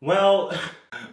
Well,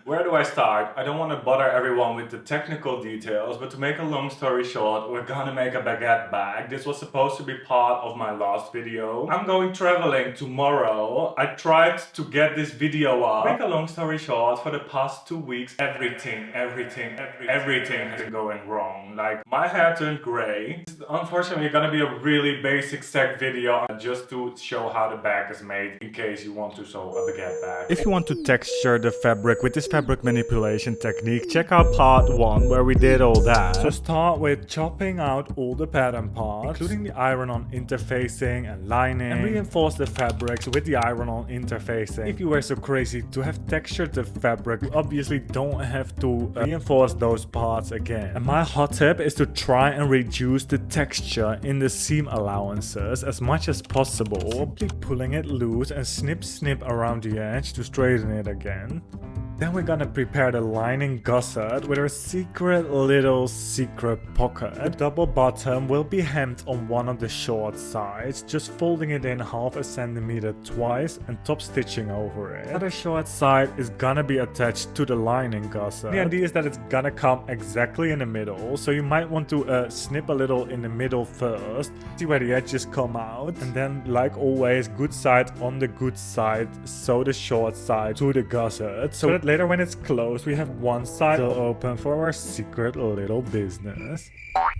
where do I start? I don't want to bother everyone with the technical details, but to make a long story short, we're gonna make a baguette bag. This was supposed to be part of my last video. I'm going traveling tomorrow. I tried to get this video up. Make a long story short, for the past 2 weeks, everything has been going wrong. Like, my hair turned gray. This is unfortunately gonna be a really basic tech video just to show how the bag is made in case you want to sew a baguette bag. If you want to texture the fabric with this fabric manipulation technique, check out part 1 where we did all that. So start with chopping out all the pattern parts, including the iron-on interfacing and lining, and reinforce the fabrics with the iron-on interfacing. If you were so crazy to have textured the fabric, you obviously don't have to reinforce those parts again. And my hot tip is to try and reduce the texture in the seam allowances as much as possible, simply pulling it loose and snip around the edge to straighten it again. Then we're gonna prepare the lining gusset with our secret pocket. The double bottom will be hemmed on one of the short sides, just folding it in half a centimeter twice and top stitching over it. The other short side is gonna be attached to the lining gusset. The idea is that it's gonna come exactly in the middle, so you might want to snip a little in the middle first, see where the edges come out, and then, like always, good side on the good side, sew the short side to the gusset, so that later when it's closed, we have one side still open for our secret little business.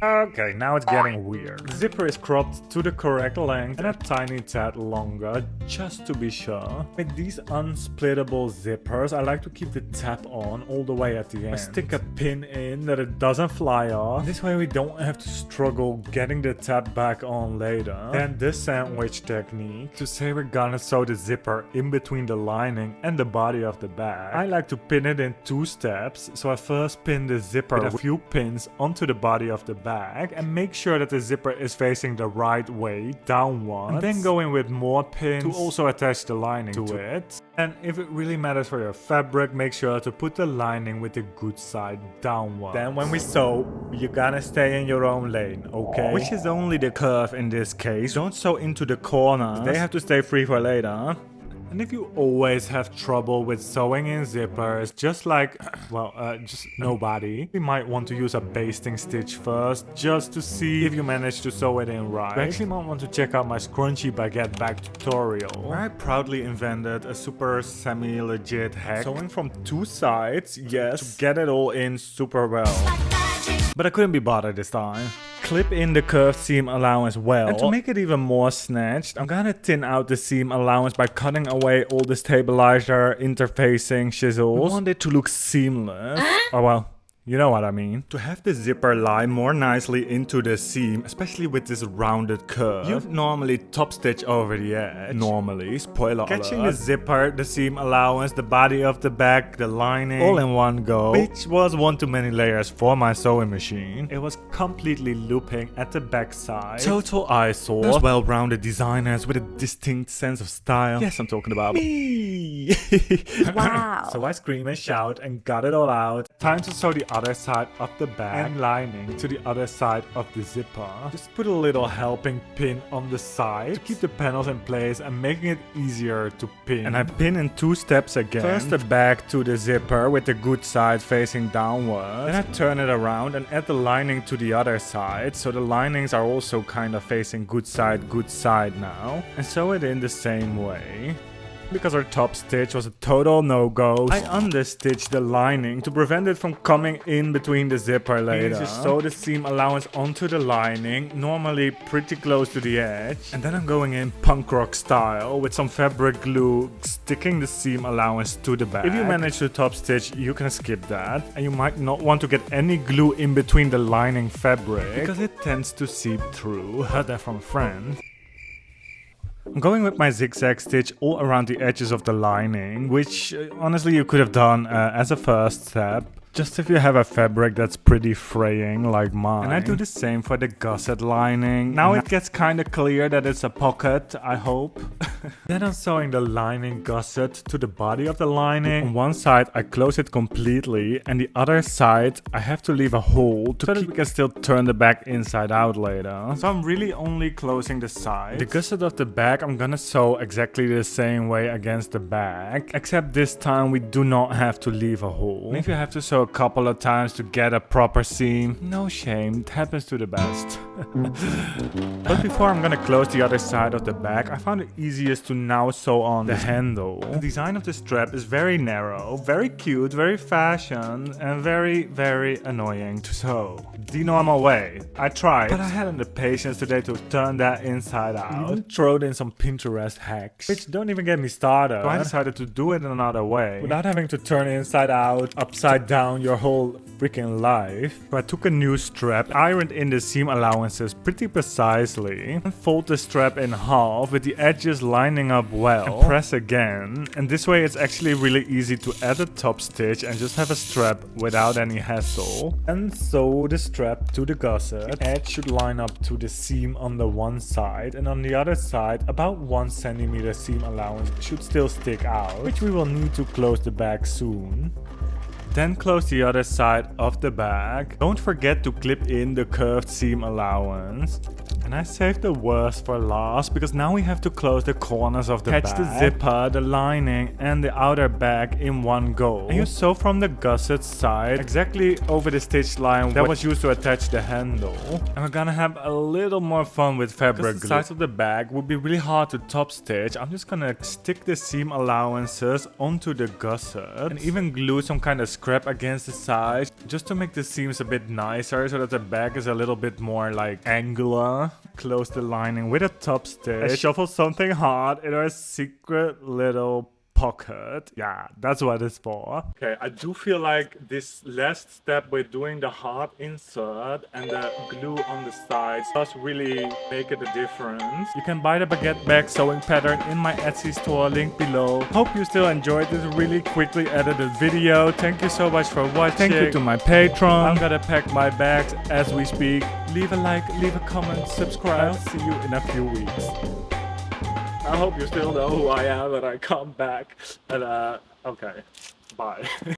Okay, now it's getting weird. The zipper is cropped to the correct length and a tiny tad longer, just to be sure. With these unsplittable zippers, I like to keep the tab on all the way at the end. I stick a pin in that it doesn't fly off. This way we don't have to struggle getting the tab back on later. Then the sandwich technique. To say we're gonna sew the zipper in between the lining and the body of the bag, I like to pin it in 2 steps. So I first pin the zipper with a few pins onto the body of the bag and make sure that the zipper is facing the right way downwards, and then go in with more pins to also attach the lining to it. And if it really matters for your fabric, make sure to put the lining with the good side downward. Then when we sew, you're gonna stay in your own lane, okay? Which is only the curve in this case. Don't sew into the corners, they have to stay free for later. And if you always have trouble with sewing in zippers, just like, just nobody, you might want to use a basting stitch first, just to see if you manage to sew it in right. You actually might want to check out my scrunchy baguette bag tutorial, where I proudly invented a super semi-legit hack, sewing from 2 sides, yes, to get it all in super well. But I couldn't be bothered this time. Clip in the curved seam allowance well, and to make it even more snatched, I'm gonna thin out the seam allowance by cutting away all the stabilizer, interfacing chisels. I want it to look seamless. Oh well, you know what I mean. To have the zipper lie more nicely into the seam, especially with this rounded curve, you normally top stitch over the edge. Normally, spoiler alert. Catching the zipper, the seam allowance, the body of the bag, the lining, all in one go, which was one too many layers for my sewing machine. It was completely looping at the back side. Total eyesore. Those well-rounded designers with a distinct sense of style. Yes, I'm talking about me. Wow. So I scream and shout and got it all out. Time to sew the other side of the bag and lining to the other side of the zipper. Just put a little helping pin on the side to keep the panels in place and making it easier to pin. And I pin in 2 steps again. First the bag to the zipper with the good side facing downward. Then I turn it around and add the lining to the other side, so the linings are also kind of facing good side now. And sew it in the same way. Because our top stitch was a total no-go, I understitched the lining to prevent it from coming in between the zipper later. Just sew the seam allowance onto the lining, normally pretty close to the edge. And then I'm going in punk rock style with some fabric glue, sticking the seam allowance to the bag. If you manage to top stitch, you can skip that. And you might not want to get any glue in between the lining fabric, because it tends to seep through. Heard that from a friend. I'm going with my zigzag stitch all around the edges of the lining, which honestly you could have done as a first step. Just if you have a fabric that's pretty fraying like mine. And I do the same for the gusset lining. Now it gets kind of clear that it's a pocket, I hope. Then I'm sewing the lining gusset to the body of the lining. On one side I close it completely, and the other side I have to leave a hole so that we can still turn the bag inside out later. So I'm really only closing the side. The gusset of the bag I'm gonna sew exactly the same way against the bag, except this time we do not have to leave a hole. And if you have to sew a couple of times to get a proper seam, no shame, it happens to the best. But before I'm gonna close the other side of the bag, I found it easiest to now sew on the handle. The design of the strap is very narrow, very cute, very fashion, and very, very annoying to sew. The normal way. I tried, but I hadn't the patience today to turn that inside out. Even throw in some Pinterest hacks, which don't even get me started. So I decided to do it another way, without having to turn inside out, upside down your whole freaking life. So I took a new strap, ironed in the seam allowances pretty precisely, and fold the strap in half with the edges lining up well, and press again. And this way it's actually really easy to add a top stitch and just have a strap without any hassle. And sew the strap to the gusset. The edge should line up to the seam on the one side, and on the other side about 1 centimeter seam allowance should still stick out, which we will need to close the bag soon. Then close the other side of the bag. Don't forget to clip in the curved seam allowance. And I saved the worst for last, because now we have to close the corners of the bag. Catch the zipper, the lining, and the outer bag in one go. And you sew from the gusset side exactly over the stitch line that was used to attach the handle. And we're gonna have a little more fun with fabric glue. The sides of the bag would be really hard to top stitch. I'm just gonna stick the seam allowances onto the gusset and even glue some kind of scrap against the sides just to make the seams a bit nicer, so that the bag is a little bit more like angular. Close the lining with a top stitch. I shuffle something hard in our secret little pocket. Yeah, that's what it's for. Okay, I do feel like this last step with doing the hard insert and the glue on the sides does really make it a difference. You can buy the Baguette bag sewing pattern in my Etsy store, link below. Hope you still enjoyed this really quickly edited video. Thank you so much for watching. Thank you to my patron. I'm gonna pack my bags as we speak. Leave a like, leave a comment, subscribe. I'll see you in a few weeks. I hope you still know who I am when I come back. And okay, bye.